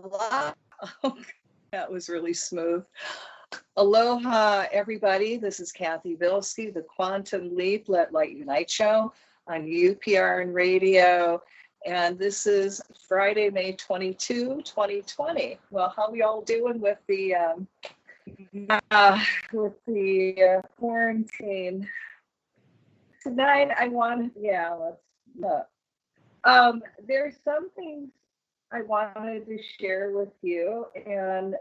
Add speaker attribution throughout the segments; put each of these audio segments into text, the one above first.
Speaker 1: Hello. Oh, that was really smooth. Aloha, everybody. This is Cathy Bilsky, the Quantum Leap Let Light Unite show on UPRN Radio. And this is Friday, May 22, 2020. Well, how are we all doing with the quarantine? Tonight, there's some things I wanted to share with you. And,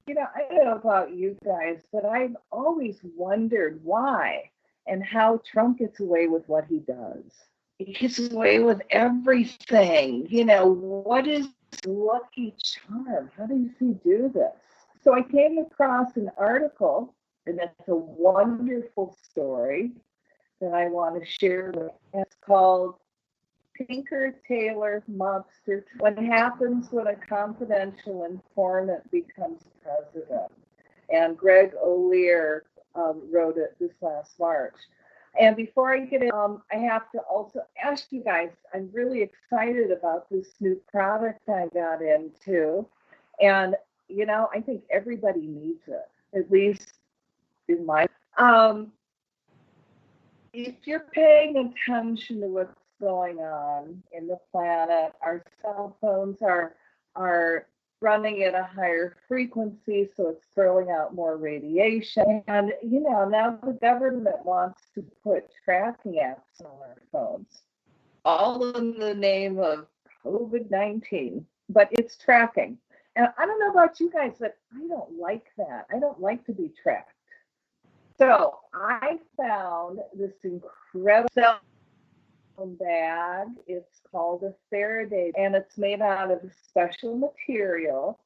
Speaker 1: I don't know about you guys, but I've always wondered why and how Trump gets away with what he does. He gets away with everything. What is lucky charm? How does he do this? So I came across an article, and it's a wonderful story that I want to share with you. It's called Tinker Tailor Mobster: What Happens When a Confidential Informant Becomes President. And Greg O'Lear wrote it this last March. And before I get in, I have to also ask you guys, I'm really excited about this new product I got into. And, I think everybody needs it, at least in my if you're paying attention to what's going on in the planet, our cell phones are running at a higher frequency, so it's throwing out more radiation. And, now the government wants to put tracking apps on our phones, all in the name of COVID-19, but it's tracking. And I don't know about you guys, but I don't like that. I don't like to be tracked. So I found this incredible cell phone bag. It's called a Faraday, and it's made out of a special material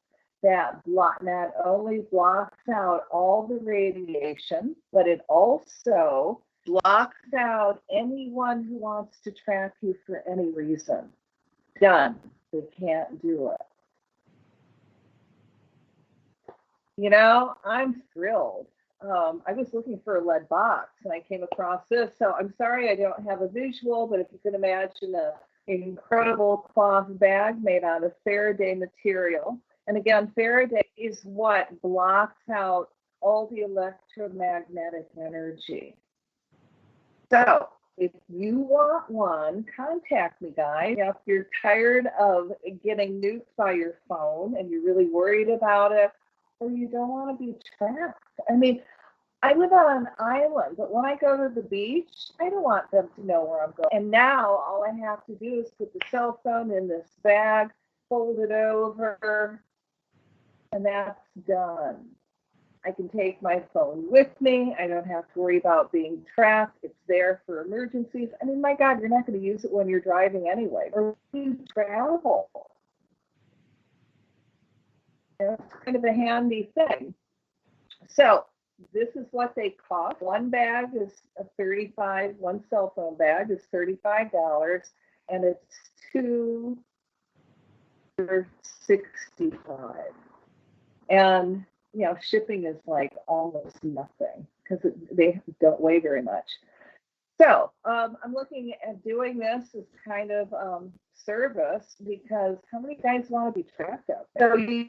Speaker 1: that not only blocks out all the radiation, but it also blocks out anyone who wants to track you for any reason. Done. They can't do it. I'm thrilled. I was looking for a lead box and I came across this. So I'm sorry I don't have a visual, but if you can imagine an incredible cloth bag made out of Faraday material. And again, Faraday is what blocks out all the electromagnetic energy. So if you want one, contact me, guys. If you're tired of getting nuked by your phone and you're really worried about it, or you don't want to be trapped. I mean, I live on an island, but when I go to the beach, I don't want them to know where I'm going. And now all I have to do is put the cell phone in this bag, fold it over, and that's done. I can take my phone with me. I don't have to worry about being trapped. It's there for emergencies. I mean, my God, you're not going to use it when you're driving anyway, or when you travel. It's kind of a handy thing. So this is what they cost. One bag is one cell phone bag is $35, and it's $2 for $65. And shipping is like almost nothing because they don't weigh very much. So I'm looking at doing this as kind of service, because how many guys want to be tracked up? So you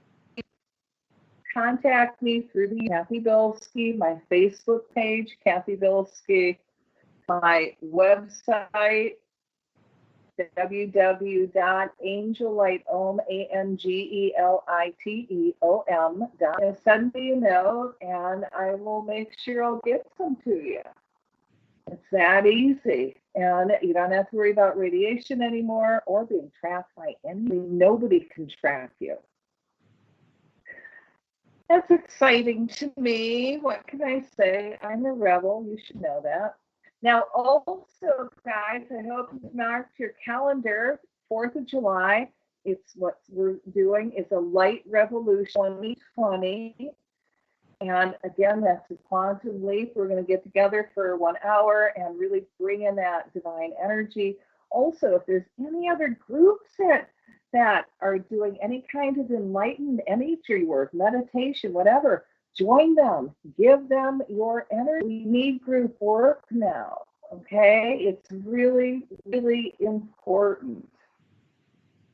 Speaker 1: contact me through the Cathy Bilsky, my Facebook page, Cathy Bilsky, my website, www.angellighteom.com. Send me a note, and I will make sure I'll get some to you. It's that easy. And you don't have to worry about radiation anymore or being trapped by anything. Nobody can track you. That's exciting to me. What can I say? I'm a rebel. You should know that. Now, also, guys, I hope you've marked your calendar. 4th of July. It's what we're doing is a Light Revolution 2020. And again, that's a quantum leap. We're going to get together for 1 hour and really bring in that divine energy. Also, if there's any other groups that are doing any kind of enlightened energy work, meditation, whatever, join them. Give them your energy. We need group work now, okay? It's really, really important.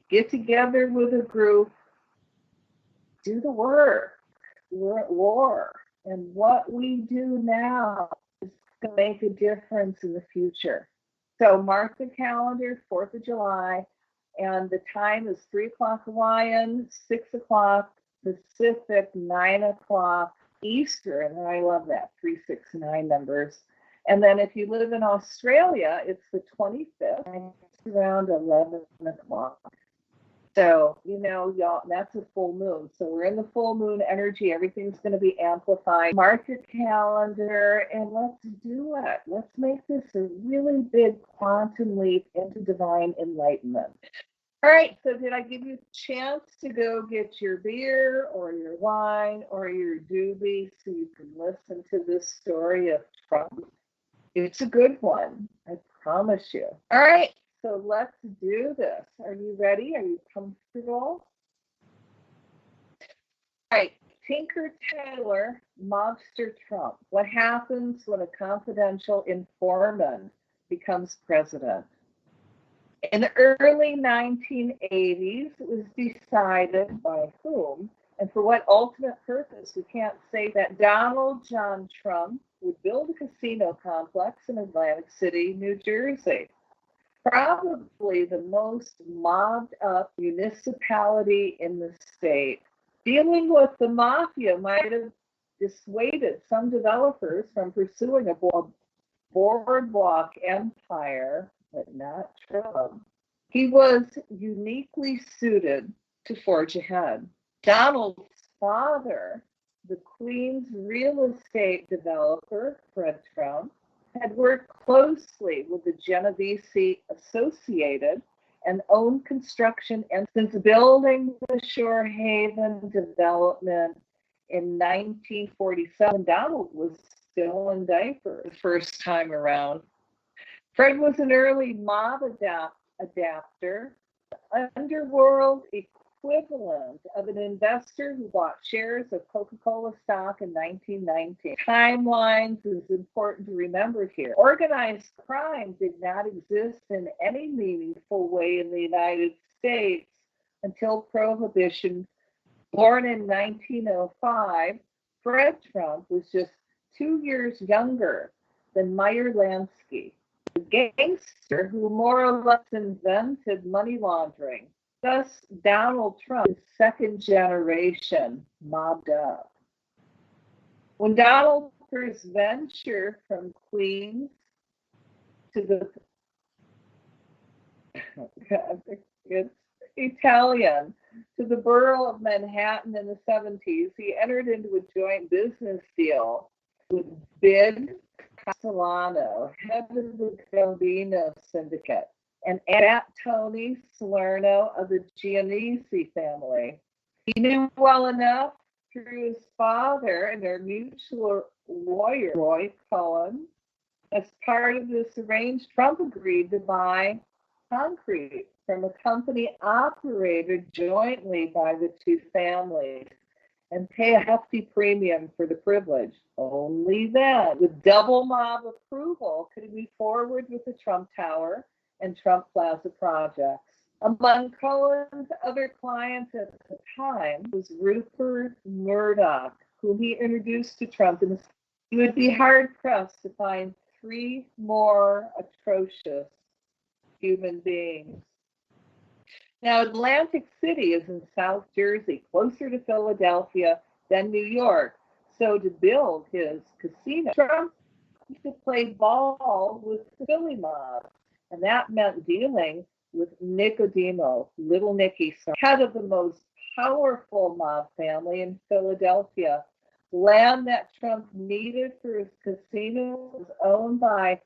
Speaker 1: Get together with a group do the work. We're at war. And what we do now is going to make a difference in the future. So mark the calendar, 4th of July, and the time is 3 o'clock Hawaiian, 6 o'clock Pacific, 9 o'clock Eastern. And I love that, 3, 6, 9 numbers. And then if you live in Australia, it's the 25th, and it's around 11 o'clock. So, y'all, that's a full moon. So we're in the full moon energy. Everything's going to be amplified. Mark your calendar and let's do it. Let's make this a really big quantum leap into divine enlightenment. All right. So did I give you a chance to go get your beer or your wine or your doobie so you can listen to this story of Trump? It's a good one. I promise you. All right. So let's do this. Are you ready? Are you comfortable? All right. Tinker Tailor, Mobster Trump. What happens when a confidential informant becomes president? In the early 1980s, it was decided by whom and for what ultimate purpose. We can't say that Donald John Trump would build a casino complex in Atlantic City, New Jersey. Probably the most mobbed up municipality in the state. Dealing with the mafia might have dissuaded some developers from pursuing a boardwalk empire, but not Trump. He was uniquely suited to forge ahead. Donald's father, the Queens real estate developer, Fred Trump, had worked closely with the Genovese Associated and owned construction, and since building the Shore Haven development in 1947, Donald was still in diapers the first time around. Fred was an early mob adapter, the underworld equivalent of an investor who bought shares of Coca-Cola stock in 1919. Timelines is important to remember here. Organized crime did not exist in any meaningful way in the United States until Prohibition. Born in 1905, Fred Trump was just 2 years younger than Meyer Lansky, the gangster who more or less invented money laundering. Thus, Donald Trump is second generation mobbed up. When Donald first ventured from Queens to the, it's Italian, to the borough of Manhattan in the 70s, he entered into a joint business deal with Bid Castellano, head of the Gambino Syndicate, and Aunt Tony Salerno of the Giannese family. He knew well enough through his father and their mutual lawyer, Roy Cohen. As part of this arrangement, Trump agreed to buy concrete from a company operated jointly by the two families and pay a hefty premium for the privilege. Only then, with double mob approval, could he move forward with the Trump Tower and Trump Plaza projects. Among Cohen's other clients at the time was Rupert Murdoch, whom he introduced to Trump. And he would be hard-pressed to find 3 more atrocious human beings. Now, Atlantic City is in South Jersey, closer to Philadelphia than New York. So to build his casino, Trump used to play ball with the Philly mob. And that meant dealing with Nicodemo, Little Nicky, head of the most powerful mob family in Philadelphia. Land that Trump needed for his casino was owned by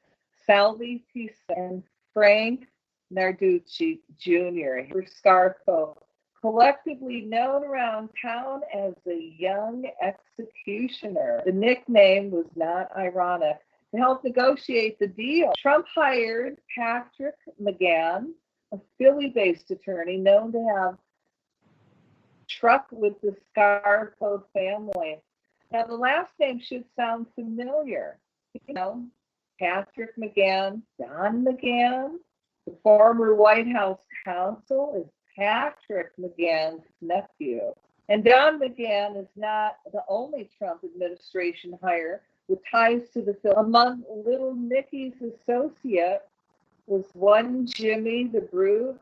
Speaker 1: Salvi Tisa and Frank Narducci Jr., for Scarfo, collectively known around town as the Young Executioner. The nickname was not ironic. To help negotiate the deal, Trump hired Patrick McGann, a Philly-based attorney known to have truck with the Scarfo family. Now, the last name should sound familiar. Patrick McGann, Don McGann. The former White House counsel is Patrick McGann's nephew. And Don McGahn is not the only Trump administration hire with ties to the film. Among Little Nicky's associate was one Jimmy the Brute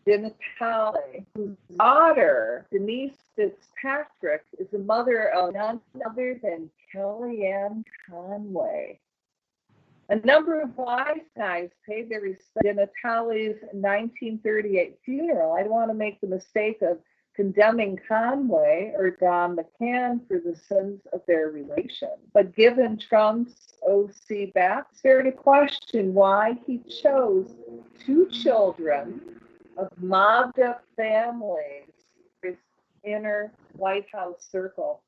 Speaker 1: DiNatale, whose daughter, Denise Fitzpatrick, is the mother of none other than Kellyanne Conway. A number of wise guys paid their respect to DiNatale's 1938 funeral. I don't want to make the mistake of condemning Conway or Don McGahn for the sins of their relation. But given Trump's OC back, it's fair to question why he chose two children of mobbed-up families for his inner White House circle.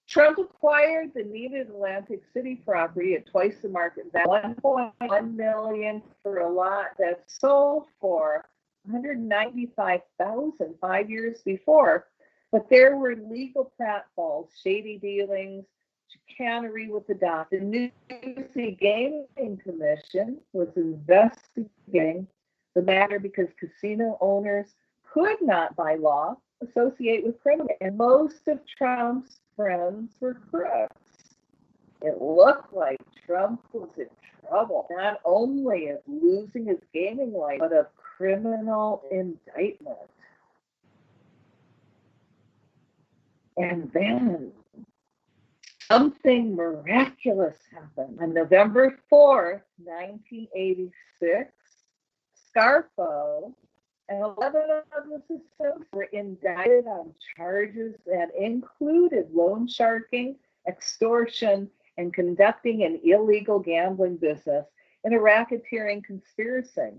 Speaker 1: Trump acquired the needed Atlantic City property at twice the market value, $1.1 million for a lot that sold for $195,000 5 years before. But there were legal pratfalls, shady dealings, chicanery with the dock. The New Jersey Gaming Commission was investigating the matter because casino owners could not, by law, associate with criminals, and most of Trump's friends were crooks. It looked like Trump was in trouble, not only of losing his gaming license, but of criminal indictment. And then something miraculous happened. On November 4th, 1986, Scarfo and 11 of his associates were indicted on charges that included loan sharking, extortion, and conducting an illegal gambling business in a racketeering conspiracy.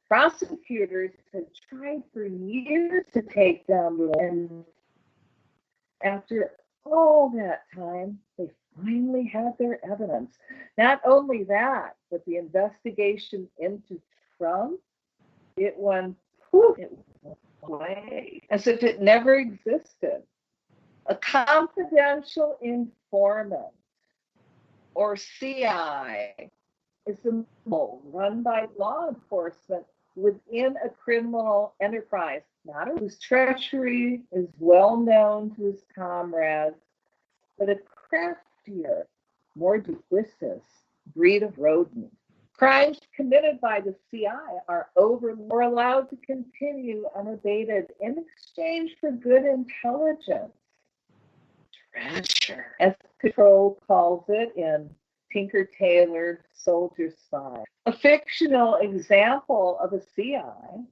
Speaker 1: Prosecutors had tried for years to take down the and after all that time, they finally had their evidence. Not only that, but the investigation into Trump, it went away as if it never existed. A confidential informant, or CI, is a mole run by law enforcement within a criminal enterprise, not whose treachery is well known to his comrades, but a craftier, more duplicitous breed of rodent. Crimes committed by the CI are allowed to continue unabated in exchange for good intelligence. Treasure, as Control calls it in Tinker Tailor Soldier Spy. A fictional example of a CI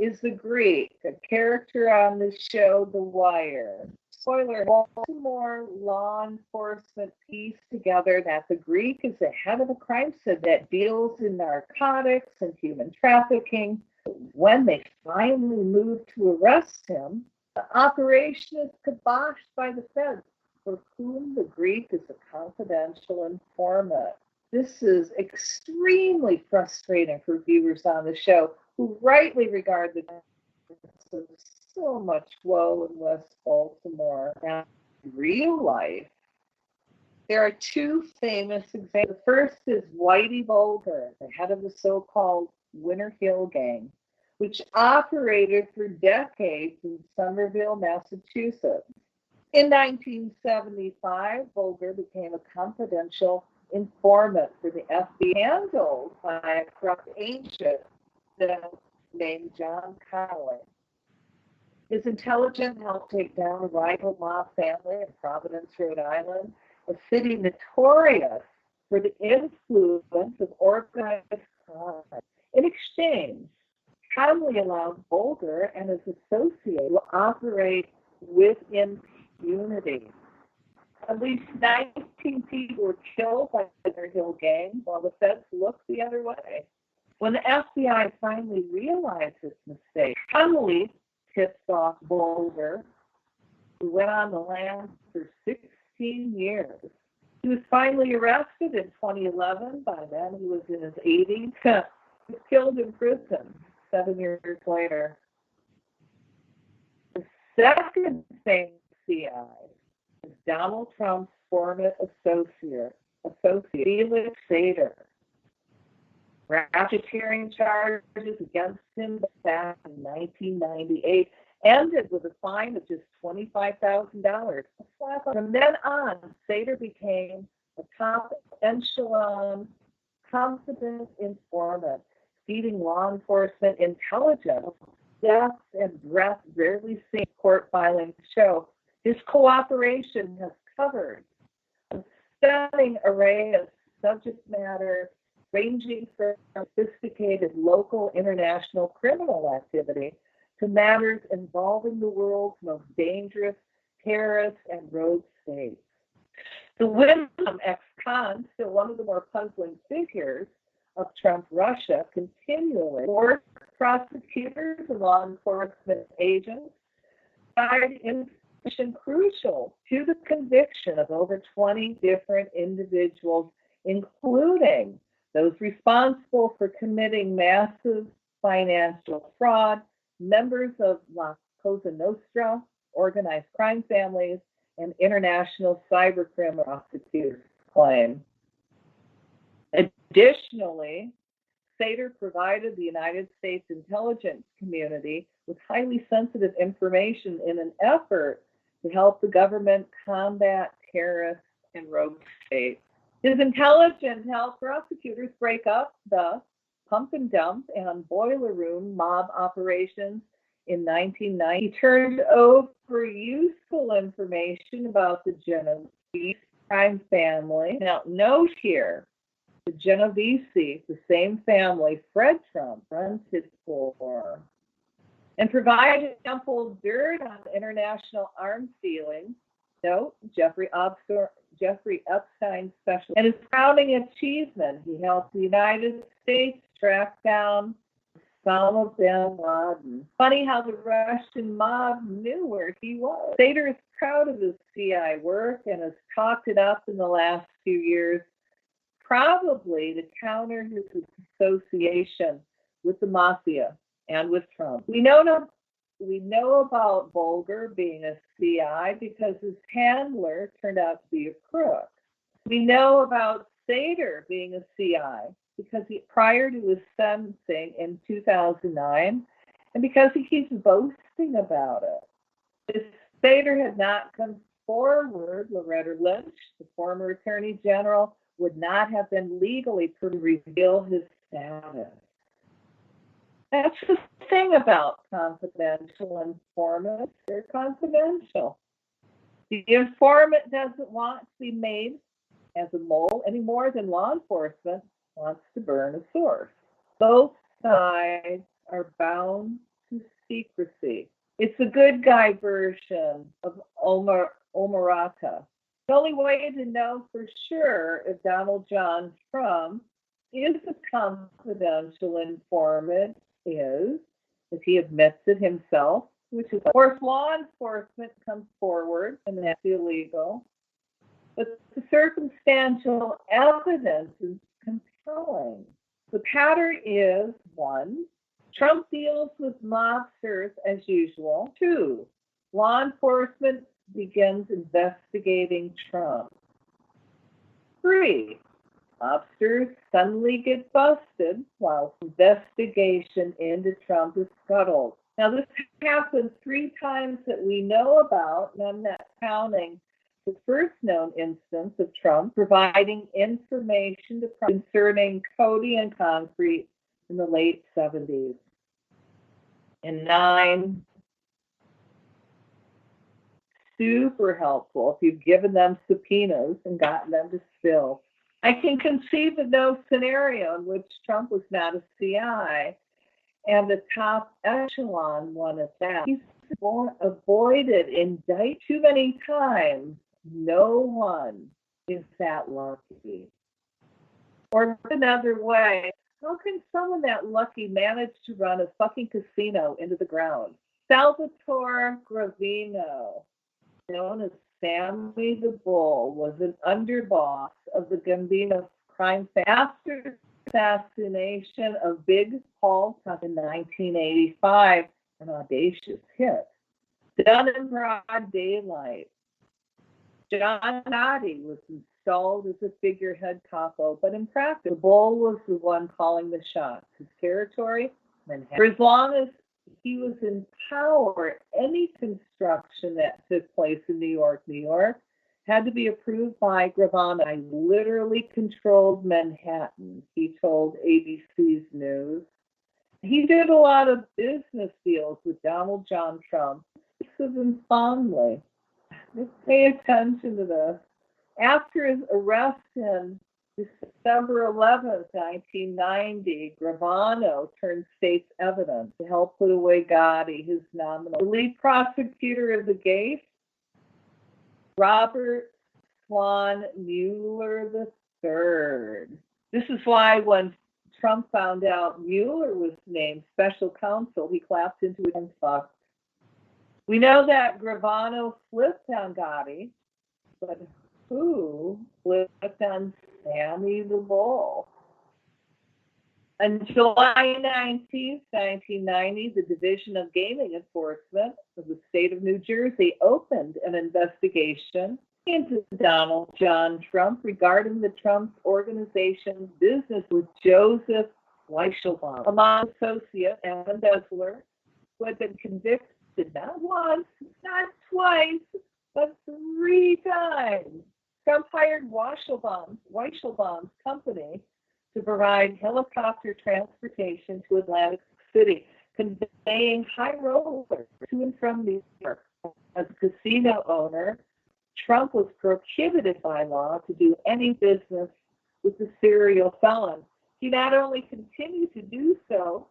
Speaker 1: is the Greek, a character on the show The Wire. Spoiler, Baltimore law enforcement pieced together that the Greek is the head of a crime syndicate that deals in narcotics and human trafficking. When they finally moved to arrest him, the operation is kiboshed by the feds, for whom the Greek is a confidential informant. This is extremely frustrating for viewers on the show who rightly regard the so much woe in West Baltimore. Now, in real life, there are two famous examples. The first is Whitey Bulger, the head of the so-called Winter Hill Gang, which operated for decades in Somerville, Massachusetts. In 1975, Bulger became a confidential informant for the FBI, handled by a corrupt agent named John Connolly. His intelligence helped take down a rival mob family in Providence, Rhode Island, a city notorious for the influence of organized crime. In exchange, Connolly allowed Bulger and his associates to operate with impunity. At least 19 people were killed by the Winter Hill Gang while the feds looked the other way. When the FBI finally realized its mistake, Connolly tipped off Bulger, who went on the lam for 16 years. He was finally arrested in 2011. By then, he was in his 80s. He was killed in prison 7 years later. The second famous CI is Donald Trump's former associate Felix Sater. Racketeering charges against him back in 1998, ended with a fine of just $25,000. From then on, Sater became a top echelon, competent informant, feeding law enforcement intelligence. Depth and breadth rarely seen court filings show. His cooperation has covered a stunning array of subject matter ranging from sophisticated local international criminal activity to matters involving the world's most dangerous terrorist and rogue states. The Wyndham ex-con, still one of the more puzzling figures of Trump Russia, continually forced prosecutors and law enforcement agents provide information crucial to the conviction of over 20 different individuals, including those responsible for committing massive financial fraud, members of La Cosa Nostra, organized crime families, and international cybercrime prosecutors claim. Additionally, Sater provided the United States intelligence community with highly sensitive information in an effort to help the government combat terrorists and rogue states. His intelligence helped prosecutors break up the pump and dump and boiler room mob operations in 1990. He turned over useful information about the Genovese crime family. Now, note here, the Genovese, the same family Fred Trump fronted for, and provided ample dirt on international arms dealing. Note, Jeffrey Epstein's special. And his crowning achievement, he helped the United States track down Osama bin Laden. Funny how the Russian mob knew where he was. Sater is proud of his CI work and has talked it up in the last few years, probably to counter his association with the mafia and with Trump. We know about Volger being a CI because his handler turned out to be a crook. We know about Sater being a CI because prior to his sentencing in 2009, and because he keeps boasting about it. If Sater had not come forward, Loretta Lynch, the former Attorney General, would not have been legally permitted to reveal his status. That's the thing about confidential informants. They're confidential. The informant doesn't want to be made as a mole any more than law enforcement wants to burn a source. Both sides are bound to secrecy. It's a good guy version of Omerta. The only way to know for sure if Donald John Trump is a confidential informant is if he admits it himself, which is, of course, law enforcement comes forward, and that's illegal. But the circumstantial evidence is compelling. The pattern is, 1, Trump deals with mobsters as usual. 2, law enforcement begins investigating Trump. 3, mobsters suddenly get busted while investigation into Trump is scuttled. Now, this happened 3 times that we know about, and I'm not counting the first known instance of Trump providing information to Trump concerning Cody and concrete in the late 70s. And 9, super helpful if you've given them subpoenas and gotten them to spill. I can conceive of no scenario in which Trump was not a CI and a top echelon one at that. He's avoided indict too many times. No one is that lucky. Or another way, how can someone that lucky manage to run a fucking casino into the ground? Salvatore Gravino, known as Sammy the Bull, was an underboss of the Gambino crime family. After the assassination of Big Paul Tucker in 1985, an audacious hit, done in broad daylight. John Gotti was installed as a figurehead capo, but in practice, the Bull was the one calling the shots. His territory, Manhattan. For as long as he was in power. Any construction that took place in New York, had to be approved by Gravano. I literally controlled Manhattan, he told ABC's News. He did a lot of business deals with Donald John Trump. This of him fondly. Just pay attention to this. After his arrest in December 11th, 1990, Gravano turned state's evidence to help put away Gotti, his nominal. The lead prosecutor of the case, Robert Swan Mueller III. This is why when Trump found out Mueller was named special counsel, he clapped into it and fucked. We know that Gravano flipped on Gotti, but who flipped on Sammy the Bull? On July 19th, 1990, the Division of Gaming Enforcement of the state of New Jersey opened an investigation into Donald John Trump regarding the Trump organization's business with Joseph Weichelbaum, a mob associate and embezzler who had been convicted not once, not twice, but 3 times. Trump hired Weichelbaum's company to provide helicopter transportation to Atlantic City, conveying high rollers to and from New York. As a casino owner, Trump was prohibited by law to do any business with the serial felon. He not only continued to do so,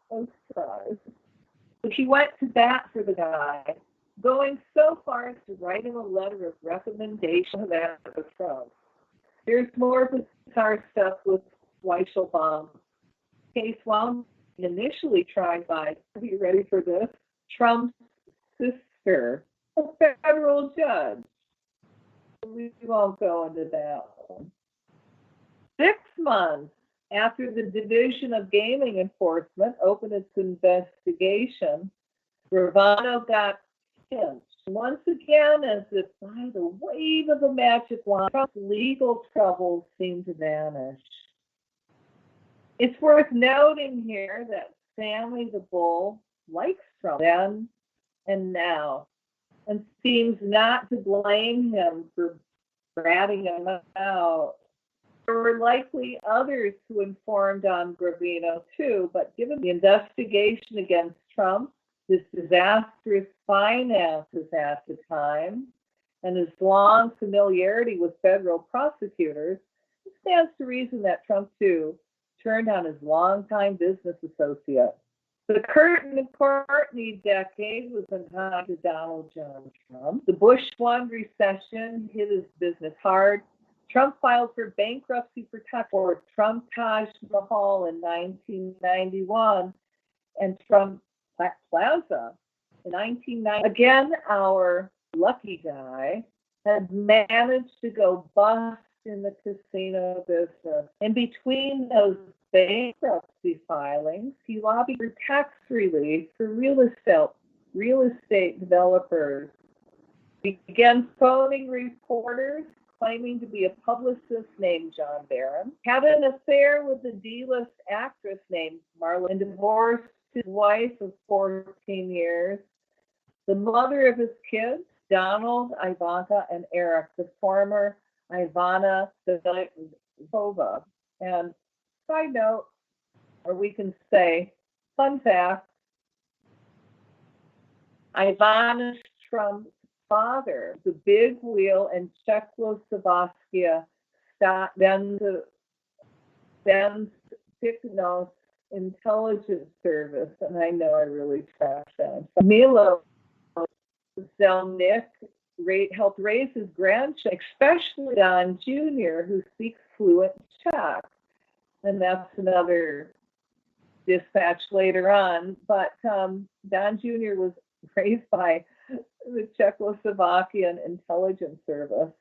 Speaker 1: but he went to bat for the guy, going so far as to write him a letter of recommendation that was Trump. There's more bizarre stuff with Weichelbaum. Case wound initially tried by, are you ready for this? Trump's sister, a federal judge. We won't go into that one. 6 months after the Division of Gaming Enforcement opened its investigation, Gravano got pinched. Once again, as if by the wave of a magic wand, Trump's legal troubles seemed to vanish. It's worth noting here that Sammy the Bull likes Trump then and now, and seems not to blame him for ratting him out. There were likely others who informed on Gravano too, but given the investigation against Trump, his disastrous finances at the time, and his long familiarity with federal prosecutors, it stands to reason that Trump too turned on his longtime business associate. The Curtin and Courtney decade was tied to Donald John Trump. The Bush 1 recession hit his business hard. Trump filed for bankruptcy protection for Trump Taj Mahal in 1991 and Trump Plaza in 1990. Again, our lucky guy had managed to go bust in the casino business. In between those bankruptcy filings, he lobbied for tax relief for real estate developers. He began phoning reporters claiming to be a publicist named John Barron, had an affair with a D-list actress named Marlon, and divorced his wife of 14 years. The mother of his kids, Donald, Ivanka, and Eric, the former Ivana Filippova. And side note, or we can say, fun fact, Ivana Trump's father, the big wheel in Czechoslovakia, Ben's intelligence service, and I know I really trashed that. Milo Zelnick helped raise his grandchild, especially Don Jr., who speaks fluent Czech. And that's another dispatch later on. But Don Jr. was raised by the Czechoslovakian intelligence service.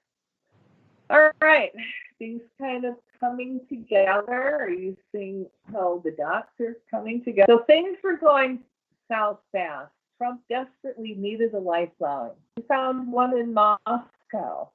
Speaker 1: All right, things kind of coming together. Are you seeing how the dots are coming together? So things were going south fast. Trump desperately needed a lifeline. He found one in Moscow.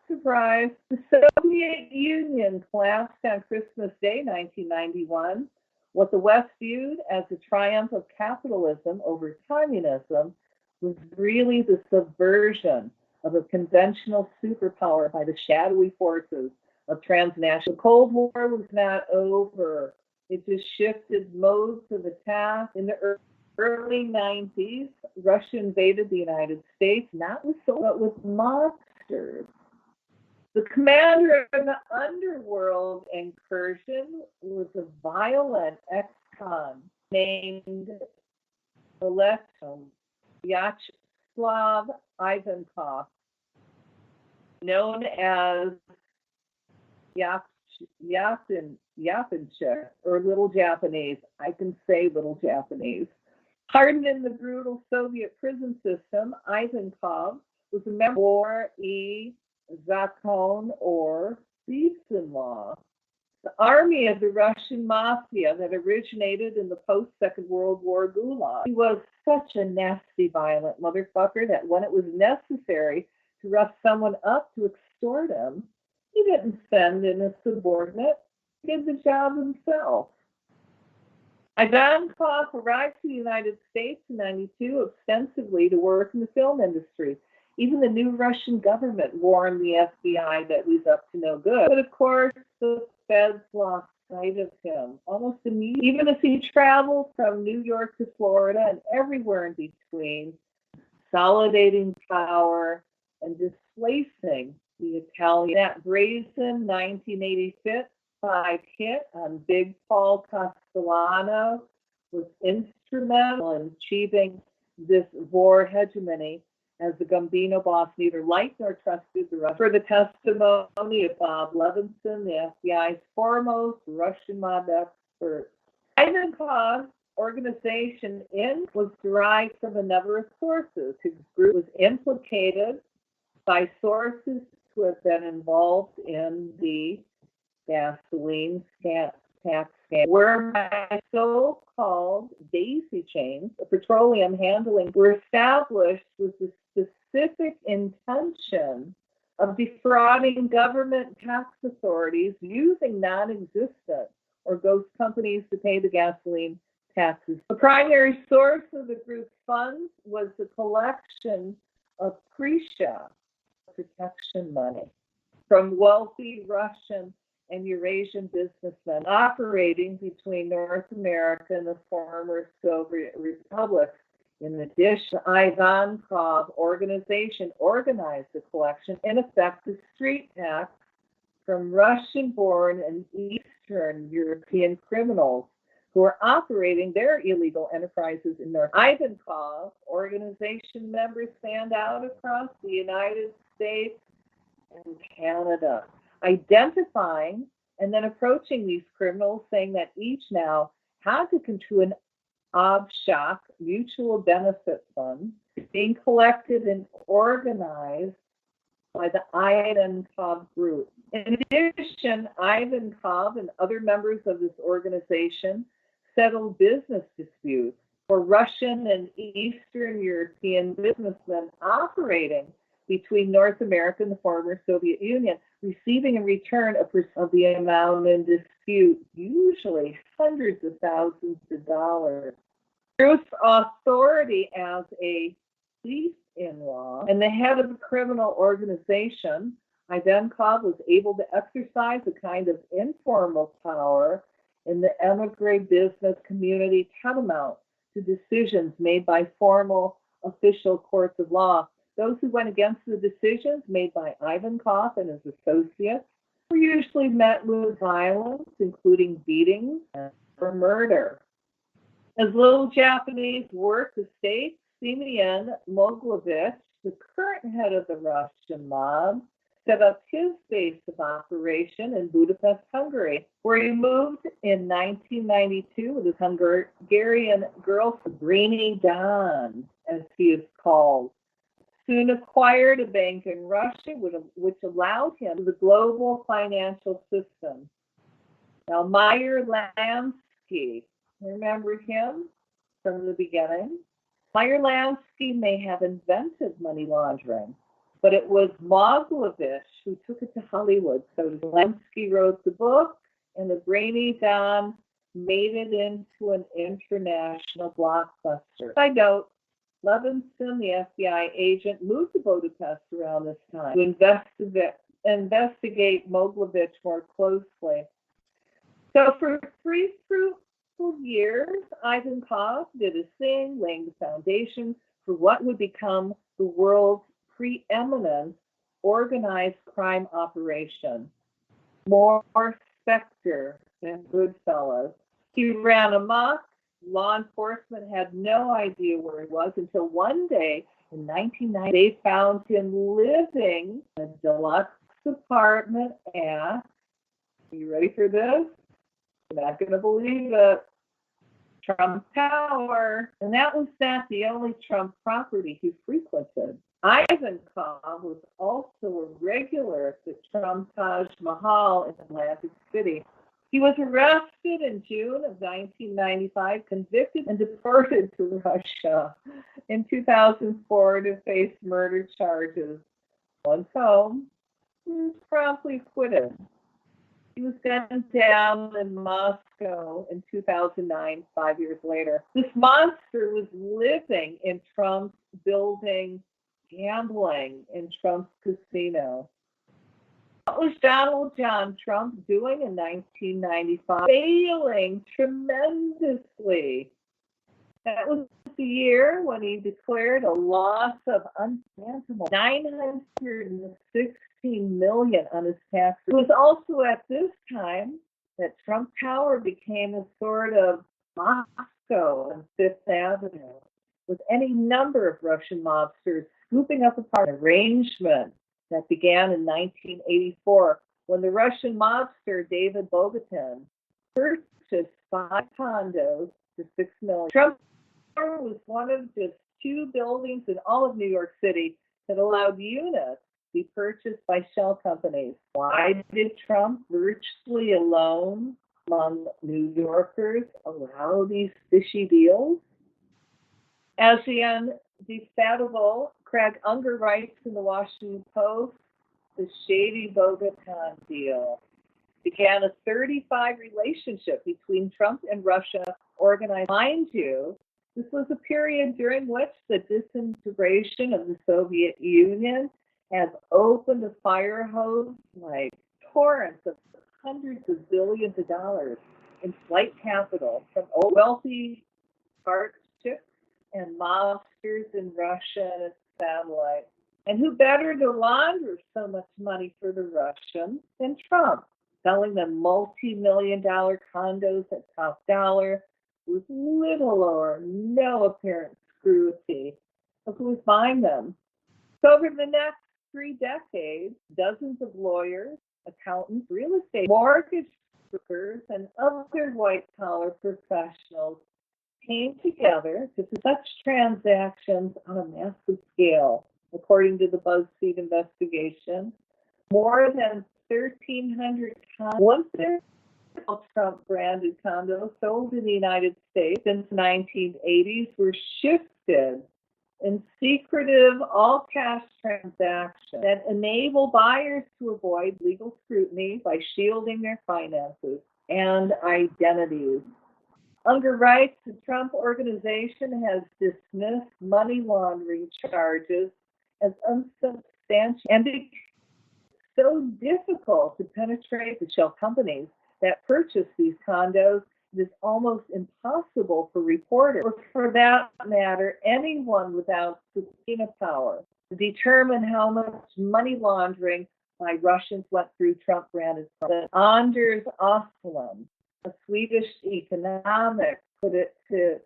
Speaker 1: Surprise. The Soviet Union collapsed on Christmas Day, 1991, What the West viewed as the triumph of capitalism over communism was really the subversion of a conventional superpower by the shadowy forces of transnational. The Cold War was not over. It just shifted modes of attack. In the early 90s, Russia invaded the United States, not with soldiers, but with mobsters. The commander of the underworld incursion was a violent ex-con named Vyacheslav Ivankov, known as Yapinchik, or Little Japanese. I can say Little Japanese. Hardened in the brutal Soviet prison system, Ivankov was a member of War E Zakon, or Thieves' Law, the army of the Russian mafia that originated in the post-Second World War Gulag. He was such a nasty, violent motherfucker that when it was necessary to rough someone up to extort him, he didn't send in a subordinate. He did the job himself. Ivankov arrived to the United States in '92 ostensibly to work in the film industry. Even the new Russian government warned the FBI that he was up to no good. But of course, the feds lost sight of him almost immediately, even as he traveled from New York to Florida and everywhere in between, consolidating power and displacing the Italian. That brazen 1985 hit on Big Paul Castellano was instrumental in achieving this war hegemony, as the Gambino boss neither liked nor trusted the Russians. For the testimony of Bob Levinson, the FBI's foremost Russian mob expert. Ivankov's organization, Inc., was derived from a number of sources. His group was implicated by sources who have been involved in the gasoline tax scam, whereby so-called daisy chains of petroleum handling were established with the specific intention of defrauding government tax authorities using non-existent or ghost companies to pay the gasoline taxes. The primary source of the group's funds was the collection of Krisha, protection money, from wealthy Russian and Eurasian businessmen operating between North America and the former Soviet republics. In addition, Ivankov organization organized the collection, in effect, the street tax from Russian-born and Eastern European criminals who are operating their illegal enterprises in North. Ivankov organization members stand out across the United States and Canada, identifying and then approaching these criminals, saying that each now had to control an Obshak mutual benefit fund being collected and organized by the Ivankov group. In addition, Ivankov and other members of this organization settled business disputes for Russian and Eastern European businessmen operating between North America and the former Soviet Union, receiving in return a percent of the amount in dispute, usually hundreds of thousands of dollars. Through authority as a thief-in-law and the head of a criminal organization, Ivankov was able to exercise a kind of informal power in the emigre business community tantamount to decisions made by formal official courts of law. Those who went against the decisions made by Ivankov and his associates were usually met with violence, including beatings or murder. As Little Japanese worked to state, Simeon Mogilevich, the current head of the Russian mob, set up his base of operation in Budapest, Hungary, where he moved in 1992 with his Hungarian girlfriend, Brainy Don, as he is called. Soon acquired a bank in Russia, which allowed him the global financial system. Now, Meyer Lansky, remember him from the beginning? Meyer Lansky may have invented money laundering, but it was Mogilevich who took it to Hollywood. So Lansky wrote the book, and the Brainy Don made it into an international blockbuster. Side note, Levinson, the FBI agent, moved to Budapest around this time to investigate Mogilevich more closely. So for 3 fruitful years, Ivankov did his thing, laying the foundation for what would become the world's preeminent organized crime operation. More Spectre than Goodfellas. He ran amok. Law enforcement had no idea where he was until one day in 1990, they found him living in a deluxe apartment at, are you ready for this? You're not going to believe it, Trump Tower. And that was not the only Trump property he frequented. Ivankov was also a regular at the Trump Taj Mahal in Atlantic City. He was arrested in June of 1995, convicted and deported to Russia in 2004 to face murder charges. Once home, he was promptly acquitted. He was gunned down in Moscow in 2009, 5 years later. This monster was living in Trump's building, gambling in Trump's casino. What was Donald John Trump doing in 1995? Failing tremendously. That was the year when he declared a loss of unfathomable $916 million on his taxes. It was also at this time that Trump Tower became a sort of Moscow on Fifth Avenue, with any number of Russian mobsters scooping up an arrangement that began in 1984 when the Russian mobster David Bogatin purchased 5 condos for $6 million. Trump Tower was one of just 2 buildings in all of New York City that allowed units to be purchased by shell companies. Why did Trump, virtually alone among New Yorkers, allow these fishy deals? As the indefatigable Craig Unger writes in the Washington Post, the shady Bogota deal began a 35 relationship between Trump and Russia organized. Mind you, this was a period during which the disintegration of the Soviet Union has opened a fire hose like torrents of hundreds of billions of dollars in flight capital from wealthy partnerships and mobsters in Russia and its satellites. And who better to launder so much money for the Russians than Trump, selling them multi-million-dollar condos at top dollar with little or no apparent scrutiny of who was buying them. So over the next 3 decades, dozens of lawyers, accountants, real estate, mortgage brokers, and other white-collar professionals came together to do such transactions on a massive scale. According to the BuzzFeed investigation, more than 1,300 condos, Trump-branded condos sold in the United States since the 1980s were shifted in secretive all-cash transactions that enable buyers to avoid legal scrutiny by shielding their finances and identities. Unger writes, the Trump organization has dismissed money laundering charges as unsubstantiated, and it's so difficult to penetrate the shell companies that purchase these condos. It is almost impossible for reporters, or for that matter, anyone without subpoena power, to determine how much money laundering by Russians went through Trump-branded products. Anders Åslund, a Swedish economic, put it to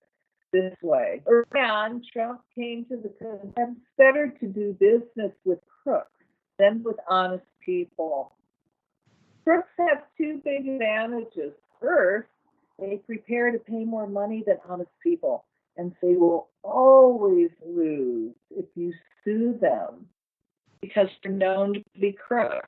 Speaker 1: this way. Early on, Trump came to the conclusion that it's better to do business with crooks than with honest people. Crooks have 2 big advantages. First, they prepare to pay more money than honest people, and they will always lose if you sue them because they're known to be crooks.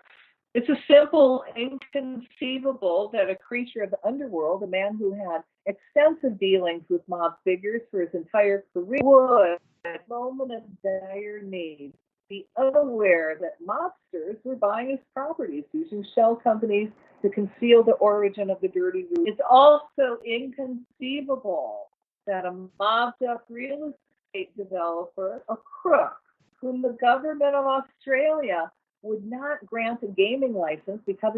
Speaker 1: It's a simple inconceivable that a creature of the underworld, a man who had extensive dealings with mob figures for his entire career, would, at a moment of dire need, be unaware that mobsters were buying his properties using shell companies to conceal the origin of the dirty root. It's also inconceivable that a mobbed-up real estate developer, a crook, whom the government of Australia would not grant a gaming license because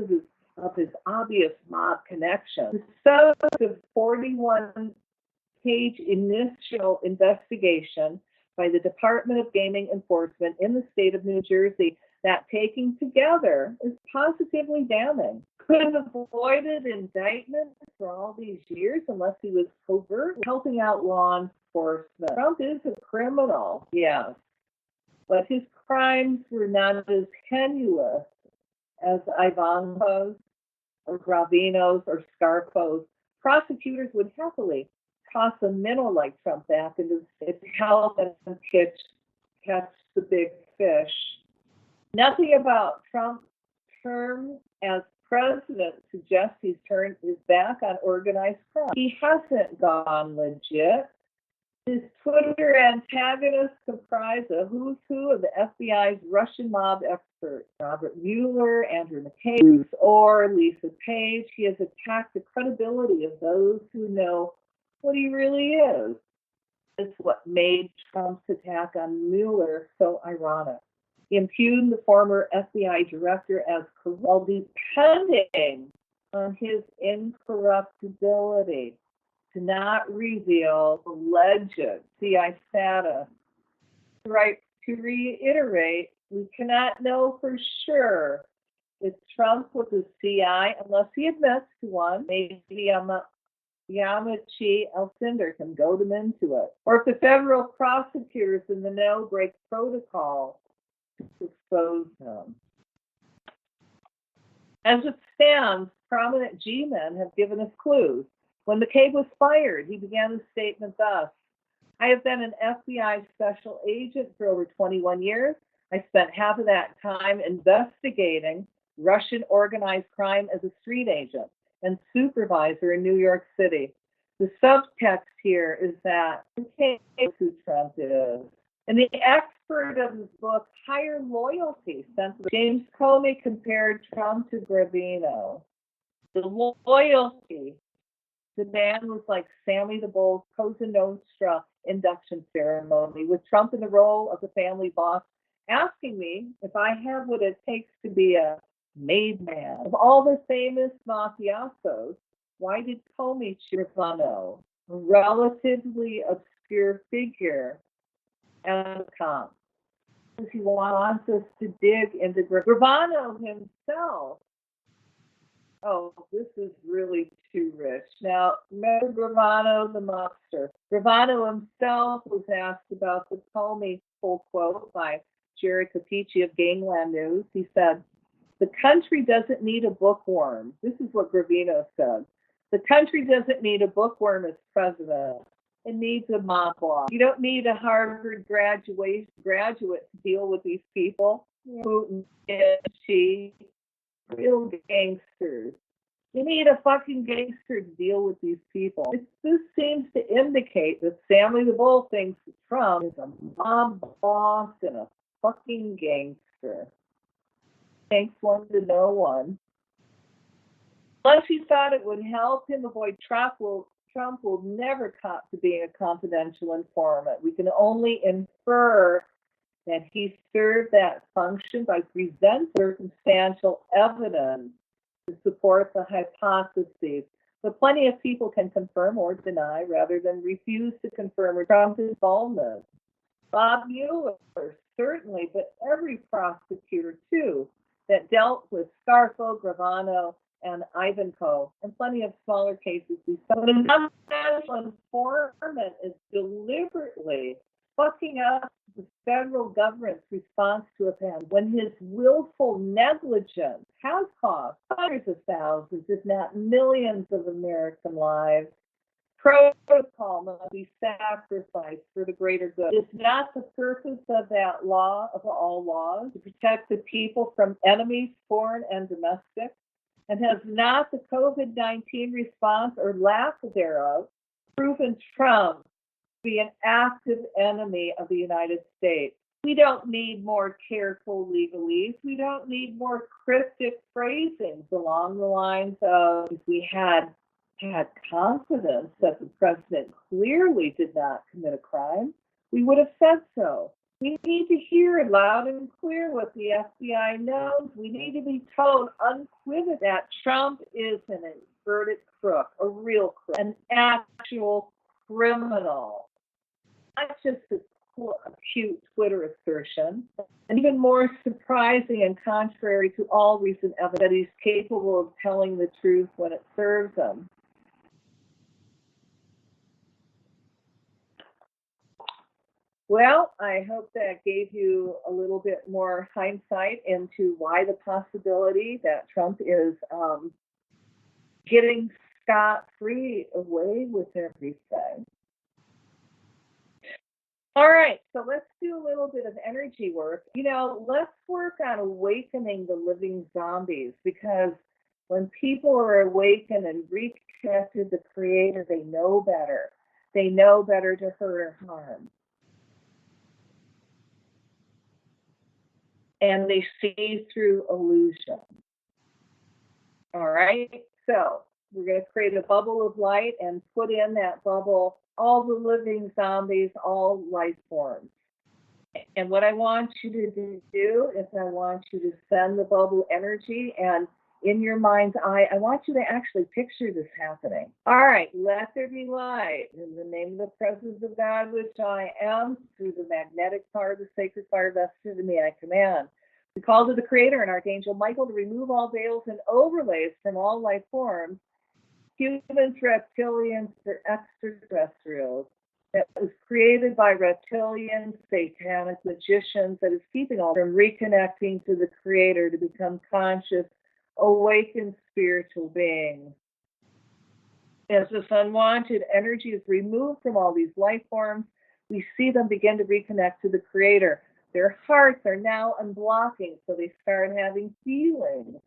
Speaker 1: of his obvious mob connection. The subject of 41-page initial investigation by the Department of Gaming Enforcement in the state of New Jersey, that taken together is positively damning. Could have avoided indictment for all these years unless he was covertly helping out law enforcement. Trump is a criminal, yes, but his crimes were not as heinous as Ivanko's or Gravino's or Scarfo's. Prosecutors would happily toss a minnow like Trump back into its help and catch the big fish. Nothing about Trump's term as president suggests he's turned his back on organized crime. He hasn't gone legit. His Twitter antagonists comprise a who's who of the FBI's Russian mob experts: Robert Mueller, Andrew McCabe, Bruce Orr, Lisa Page. He has attacked the credibility of those who know what he really is. It's what made Trump's attack on Mueller so ironic. He impugned the former FBI director as corrupt while depending on his incorruptibility to not reveal alleged CI status. To reiterate, we cannot know for sure if Trump was a CI unless he admits to one. Maybe Yamachi Elcinder can goad him into it. Or if the federal prosecutors in the know break protocol to expose him. As it stands, prominent G-men have given us clues. When McCabe was fired, he began his statement thus: I have been an FBI special agent for over 21 years. I spent half of that time investigating Russian organized crime as a street agent and supervisor in New York City. The subtext here is that McCabe knows who Trump is. And the expert of his book, Higher Loyalty, James Comey compared Trump to Gravino. The loyalty, the man was like Sammy the Bull's Cosa Nostra induction ceremony, with Trump in the role of the family boss, asking me if I have what it takes to be a made man. Of all the famous mafiosos, why did Comey choose Gravano, a relatively obscure figure, as a comp? Because he wants us to dig into Gravano himself. Oh, this is really too rich. Now, remember Gravano the Mobster. Gravano himself was asked about the Comey full quote by Jerry Capici of Gangland News. He said, the country doesn't need a bookworm. This is what Gravino said. The country doesn't need a bookworm as president. It needs a mob boss. You don't need a Harvard graduate to deal with these people. Putin and she, real gangsters. You need a fucking gangster to deal with these people. This seems to indicate that Sammy the Bull thinks that Trump is a mob boss and a fucking gangster. Thanks one to no one. Unless he thought it would help him avoid Trump will never cop to being a confidential informant. We can only infer that he served that function by presenting circumstantial evidence to support the hypotheses. But plenty of people can confirm or deny rather than refuse to confirm Trump's involvement. Bob Mueller, certainly, but every prosecutor, too, that dealt with Scarfo, Gravano, and Ivanko, and plenty of smaller cases. But a national informant is deliberately fucking up the federal government's response to a pandemic when his willful negligence has cost hundreds of thousands, if not millions of American lives. Protocol must be sacrificed for the greater good. Is not the purpose of that law, of all laws, to protect the people from enemies, foreign and domestic? And has not the COVID-19 response, or lack thereof, proven Trump to be an active enemy of the United States? We don't need more careful legalese. We don't need more cryptic phrasings along the lines of if we had confidence that the president clearly did not commit a crime, we would have said so. We need to hear loud and clear what the FBI knows. We need to be told unequivocally that Trump is an inverted crook, a real crook, an actual criminal, not just a cute Twitter assertion, and even more surprising and contrary to all recent evidence that he's capable of telling the truth when it serves him. Well, I hope that gave you a little bit more hindsight into why the possibility that Trump is getting scot-free away with everything. All right, so let's do a little bit of energy work. Let's work on awakening the living zombies, because when people are awakened and reconnected to the Creator, they know better. They know better to hurt or harm. And they see through illusion. All right, so we're going to create a bubble of light and put in that bubble all the living zombies, all life forms. And what I want you to do is I want you to send the bubble energy, and in your mind's eye, I want you to actually picture this happening. All right, let there be light. In the name of the presence of God, which I am, through the magnetic power of the sacred fire vested in me, I command. We call to the Creator and Archangel Michael to remove all veils and overlays from all life forms, humans, reptilians, or extraterrestrials, that was created by reptilian satanic magicians, that is keeping all from reconnecting to the Creator to become conscious, awakened spiritual beings. As this unwanted energy is removed from all these life forms, we see them begin to reconnect to the Creator. Their hearts are now unblocking, so they start having feelings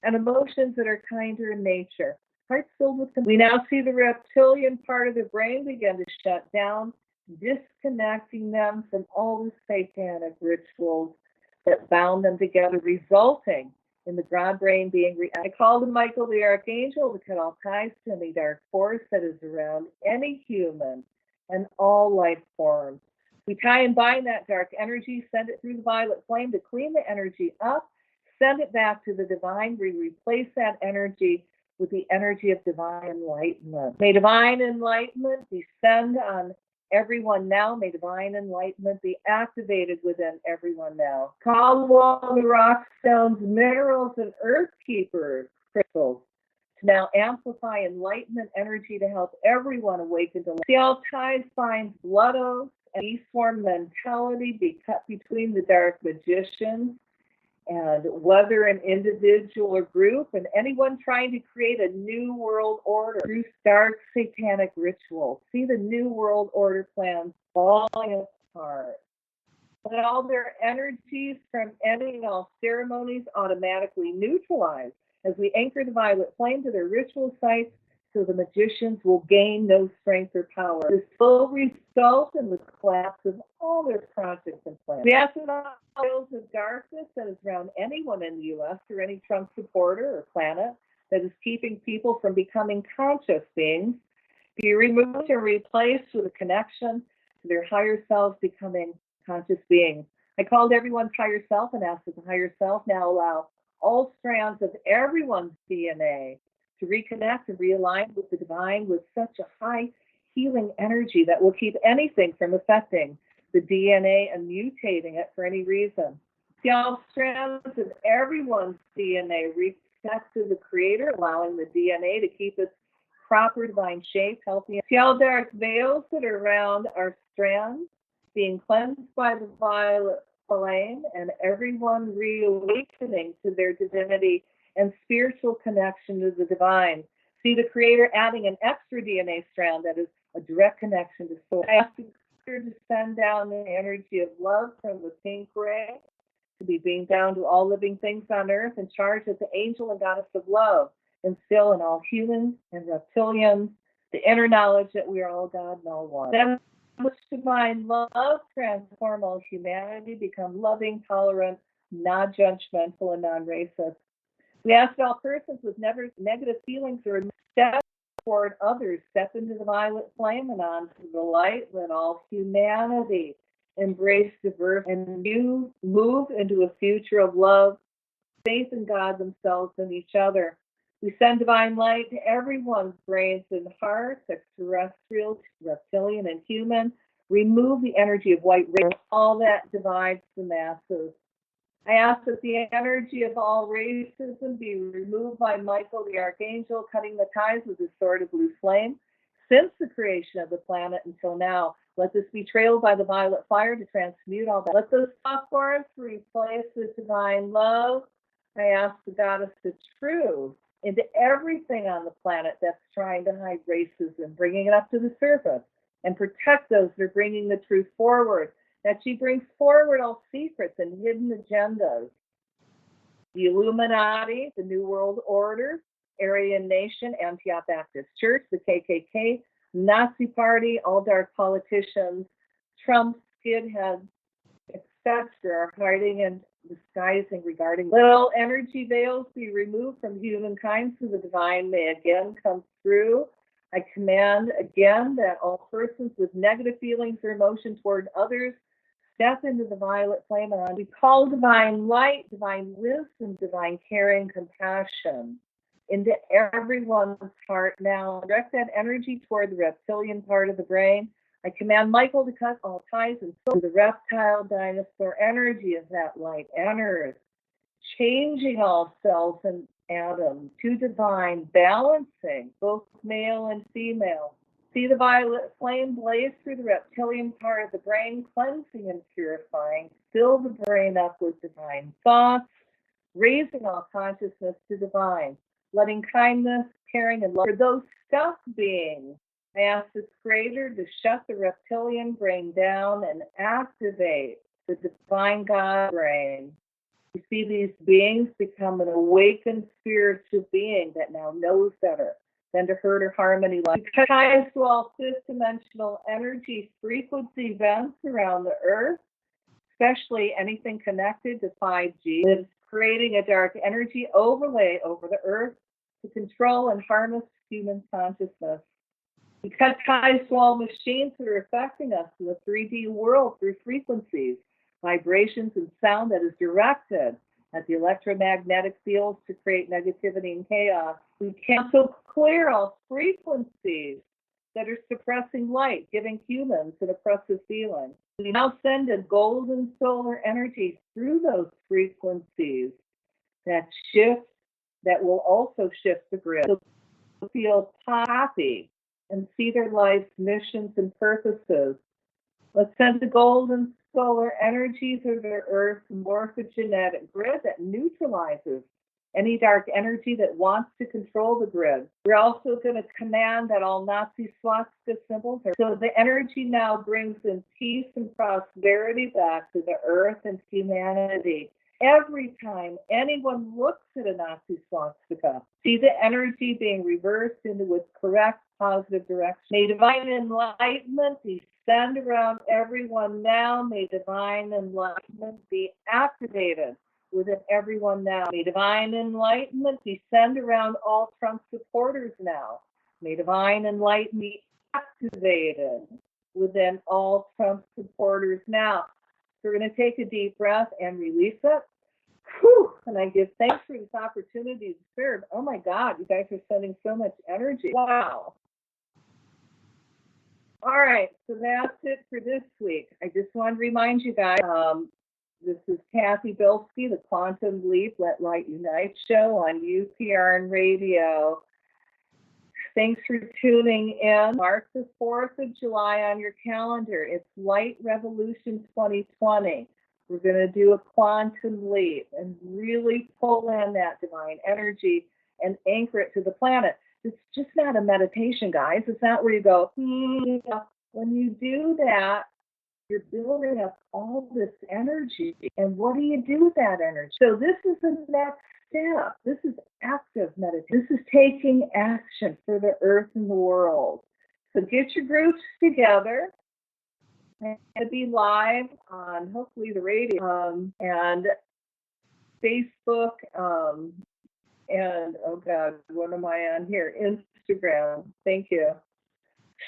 Speaker 1: and emotions that are kinder in nature. Hearts filled with. We now see the reptilian part of the brain begin to shut down, disconnecting them from all the satanic rituals that bound them together, resulting in the ground brain being. I called to Michael the Archangel to cut all ties to any dark force that is around any human and all life forms. We tie and bind that dark energy, send it through the violet flame to clean the energy up, send it back to the divine. We replace that energy with the energy of divine enlightenment. May divine enlightenment descend on everyone now. May divine enlightenment be activated within everyone now. Call all the rock stones, minerals, and earth keepers, crystals, to now amplify enlightenment energy to help everyone awaken to life. See all ties, binds, blood oaths, and beast-form mentality be cut between the dark magicians, and whether an individual or group, and anyone trying to create a new world order through dark satanic rituals. See the new world order plans falling apart. Let all their energies from any and all ceremonies automatically neutralize as we anchor the violet flame to their ritual sites, so the magicians will gain no strength or power. This will result in the collapse of all their projects and plans. We ask that all veils of darkness that is around anyone in the U.S. or any Trump supporter or planet that is keeping people from becoming conscious beings be removed and replaced with a connection to their higher selves becoming conscious beings. I called everyone's higher self and asked that the higher self now allow all strands of everyone's DNA to reconnect and realign with the divine with such a high healing energy that will keep anything from affecting the DNA and mutating it for any reason. See all strands of everyone's DNA reconnect to the Creator, allowing the DNA to keep its proper divine shape, healthy. See all dark veils that are around our strands being cleansed by the violet flame, and everyone reawakening to their divinity and spiritual connection to the divine. See the Creator adding an extra DNA strand that is a direct connection to source. I ask the Creator to send down the energy of love from the pink ray to be beamed down to all living things on earth, and charge as the angel and goddess of love, instill in all humans and reptilians the inner knowledge that we are all God and all one. Then Which divine love transform all humanity, become loving, tolerant, non-judgmental, and non-racist. We ask all persons with negative feelings or step toward others, step into the violet flame and onto the light. Let all humanity embrace diversity and move into a future of love, faith in God, themselves, and each other. We send divine light to everyone's brains and hearts, extraterrestrial, reptilian, and human. Remove the energy of white race, all that divides the masses. I ask that the energy of all racism be removed by Michael the Archangel, cutting the ties with his sword of blue flame. Since the creation of the planet until now, let this be trailed by the violet fire to transmute all that. Let those phosphors replace with divine love. I ask the goddess of truth into everything on the planet that's trying to hide racism, bringing it up to the surface, and protect those that are bringing the truth forward. That she brings forward all secrets and hidden agendas. The Illuminati, the New World Order, Aryan Nation, Antioch Baptist Church, the KKK, Nazi Party, all dark politicians, Trump, skinheads, etc., are hiding and disguising regarding little energy veils be removed from humankind so the divine may again come through. I command again that all persons with negative feelings or emotion toward others step into the violet flame, and we call divine light, divine wisdom, divine caring, compassion into everyone's heart now. Direct that energy toward the reptilian part of the brain. I command Michael to cut all ties and so the reptile dinosaur energy as that light enters, changing all cells and atoms to divine, balancing both male and female. See the violet flame blaze through the reptilian part of the brain, cleansing and purifying. Fill the brain up with divine thoughts, raising all consciousness to divine, letting kindness, caring, and love for those stuck beings. I ask the Creator to shut the reptilian brain down and activate the divine God brain. You see these beings become an awakened spiritual being that now knows better than to hurt or harm any life. It ties to all fifth-dimensional energy frequency events around the Earth, especially anything connected to 5G. It's creating a dark energy overlay over the Earth to control and harness human consciousness. We cut ties to all machines that are affecting us in the 3D world through frequencies, vibrations, and sound that is directed at the electromagnetic fields to create negativity and chaos. We cancel clear all frequencies that are suppressing light, giving humans an oppressive feeling. We now send a golden solar energy through those frequencies that shift, that will also shift the grid. So people feel happy and see their life's missions and purposes. Let's send the golden solar energy through the Earth's morphogenetic grid that neutralizes any dark energy that wants to control the grid. We're also going to command that all Nazi swastika symbols are. So the energy now brings in peace and prosperity back to the Earth and humanity. Every time anyone looks at a Nazi swastika, see the energy being reversed into its correct, positive direction. May divine enlightenment descend around everyone now. May divine enlightenment be activated within everyone now. May divine enlightenment descend around all Trump supporters now. May divine enlightenment be activated within all Trump supporters now. So we're going to take a deep breath and release it. Whew. And I give thanks for this opportunity to serve. Oh my God, you guys are sending so much energy. Wow. All right, so that's it for this week. I just want to remind you guys, this is Cathy Bilsky, the Quantum Leap Let Light Unite show on UPRN Radio. Thanks for tuning in. Mark the 4th of July on your calendar. It's Light Revolution 2020. We're going to do a quantum leap and really pull in that divine energy and anchor it to the planet. It's just not a meditation, guys. It's not where you go, When you do that, you're building up all this energy. And what do you do with that energy? So this is the next step. This is active meditation. This is taking action for the earth and the world. So get your groups together. I'm going to be live on hopefully the radio and Facebook and, oh God, what am I on here? Instagram. Thank you.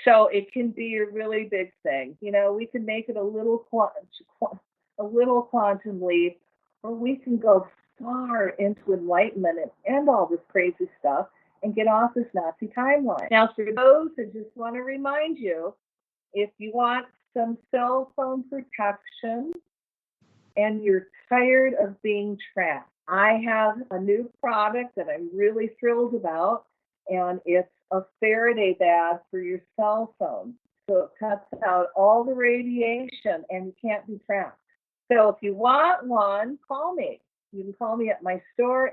Speaker 1: So it can be a really big thing. You know, we can make it a little quantum leap, or we can go far into enlightenment and end all this crazy stuff and get off this Nazi timeline. Now, for those, I just want to remind you, if you want some cell phone protection and you're tired of being tracked, I have a new product that I'm really thrilled about, and it's a Faraday bag for your cell phone. So it cuts out all the radiation and you can't be tracked. So if you want one, call me. You can call me at my store,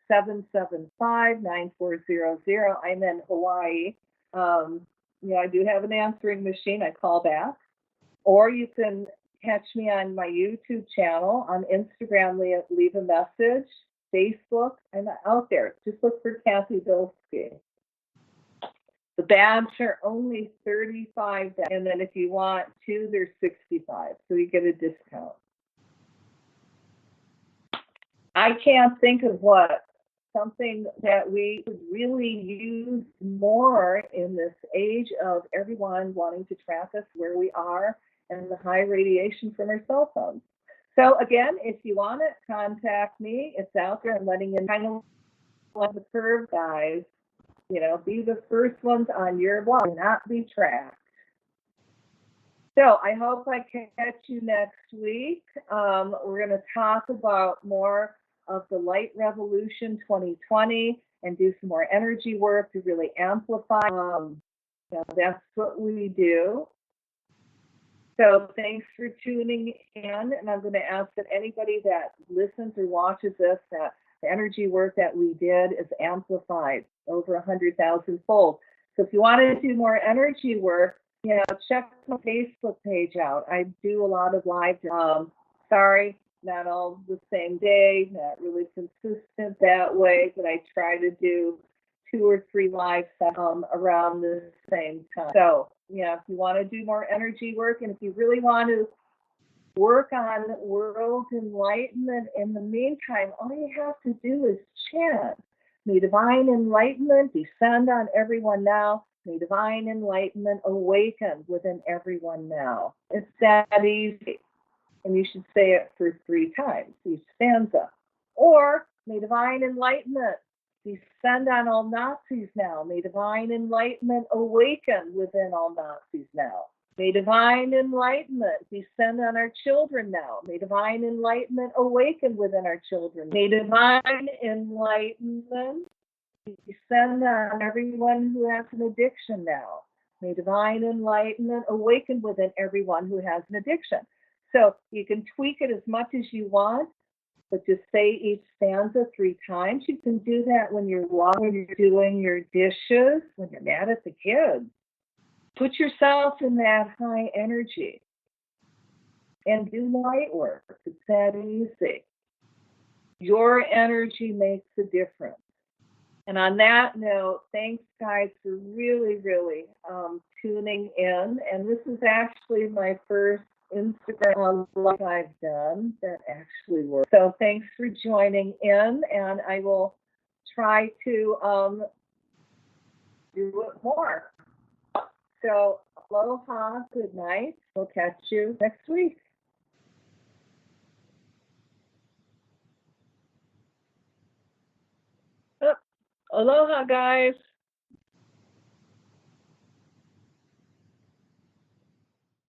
Speaker 1: 808-775-9400. I'm in Hawaii. I do have an answering machine. I call back. Or you can catch me on my YouTube channel, on Instagram, leave a message, Facebook. I'm out there. Just look for Cathy Bilsky. The bags are only $35, and then if you want two, they're $65, so you get a discount. I can't think of something that we could really use more in this age of everyone wanting to track us where we are and the high radiation from our cell phones. So again, if you want it, contact me. It's out there. I'm letting you kind of let the curve, guys. You know, be the first ones on your blog, not be tracked. So I hope I can catch you next week. We're going to talk about more of the Light Revolution 2020 and do some more energy work to really amplify. That's what we do. So thanks for tuning in. And I'm going to ask that anybody that listens or watches this, that the energy work that we did is amplified over 100,000 fold. So if you want to do more energy work, check my Facebook page out. I do a lot of live. Sorry, not all the same day, not really consistent that way, but I try to do 2 or 3 live around the same time. So, if you want to do more energy work, and if you really want to work on world enlightenment in the meantime, all you have to do is chant. May divine enlightenment descend on everyone now. May divine enlightenment awaken within everyone now. It's that easy. And you should say it for 3 times, each stanza. Or, may divine enlightenment descend on all Nazis now. May divine enlightenment awaken within all Nazis now. May divine enlightenment descend on our children now. May divine enlightenment awaken within our children. May divine enlightenment descend on everyone who has an addiction now. May divine enlightenment awaken within everyone who has an addiction. So you can tweak it as much as you want, but just say each stanza 3 times. You can do that when you're walking, when you're doing your dishes, when you're mad at the kids. Put yourself in that high energy and do light work. It's that easy. Your energy makes a difference. And on that note, thanks, guys, for really, really tuning in. And this is actually my first Instagram live I've done that actually works. So thanks for joining in, and I will try to do it more. So aloha, good night. We'll catch you next week. Aloha, guys.